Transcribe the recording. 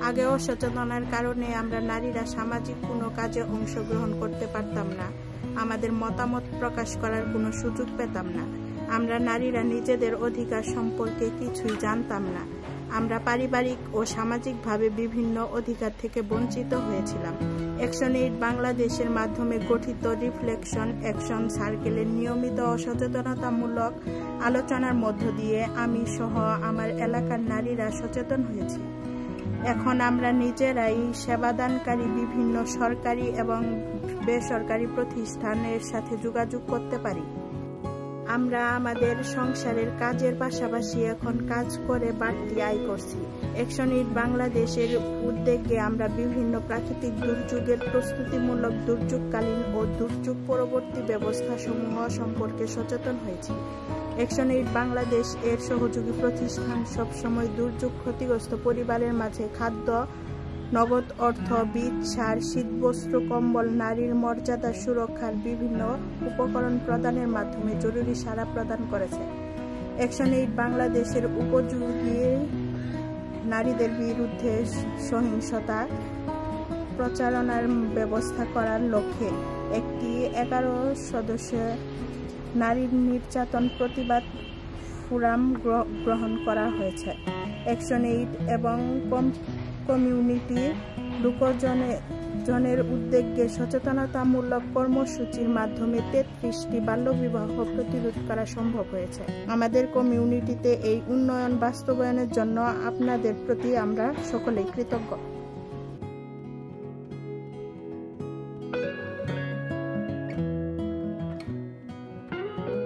আগে অসচেতনার কারণে আমরা নারীরা সামাজিক কোনো কাজে অংশগ্রহণ করতে পারতাম না, আমাদের মতামত প্রকাশ করার কোনো সুযোগ পেতাম না। আমরা নারীরা নিজেদের অধিকার সম্পর্কে কিছুই জানতাম না। আমরা পারিবারিক ও সামাজিকভাবে বিভিন্ন অধিকার থেকে বঞ্চিত হয়েছিলাম। অ্যাকশন এইড বাংলাদেশের মাধ্যমে গঠিত রিফ্লেকশন অ্যাকশন সার্কেলের নিয়মিত সচেতনতামূলক আলোচনার মধ্য দিয়ে আমি সহ আমার এলাকার নারীরা সচেতন হয়েছি। এখন আমরা নিজেরাই সেবাদানকারী বিভিন্ন সরকারি এবং বেসরকারি প্রতিষ্ঠানের সাথে যোগাযোগ করতে পারি। আমরা আমাদের সংসারের কাজের পাশাপাশি এখন কাজ করে বাড়তি আয় করছি। অ্যাকশন এইড বাংলাদেশের উদ্যোগে আমরা বিভিন্ন প্রাকৃতিক দুর্যোগের প্রস্তুতিমূলক দুর্যোগকালীন ও দুর্যোগ পরবর্তী ব্যবস্থাসমূহ সম্পর্কে সচেতন হয়েছি। অ্যাকশন এইড বাংলাদেশ এর সহযোগী প্রতিষ্ঠান সবসময় দুর্যোগ ক্ষতিগ্রস্ত পরিবারের মাঝে খাদ্য, নগদ অর্থ, বীজ, সার, শীতবস্ত্র, কম্বল, নারীর মর্যাদা সুরক্ষার বিভিন্ন উপকরণ প্রদানের মাধ্যমে জরুরি সাড়া প্রদান করেছে। অ্যাকশন এইড বাংলাদেশের উপযোগী নারীদের বিরুদ্ধে সহিংসতা প্রচারণার ব্যবস্থা করার লক্ষ্যে একটি 11 সদস্য নারী নির্যাতন প্রতিবাদ ফোরাম গ্রহণ করা হয়েছে। অ্যাকশন এইড এবং কমিউনিটি লোকজনের উদ্যোগে সচেতনতামূলক কর্মসূচির মাধ্যমে 33টি বাল্যবিবাহ প্রতিরোধ করা সম্ভব হয়েছে। আমাদের কমিউনিটিতে এই উন্নয়ন বাস্তবায়নের জন্য আপনাদের প্রতি আমরা সকলেই কৃতজ্ঞ।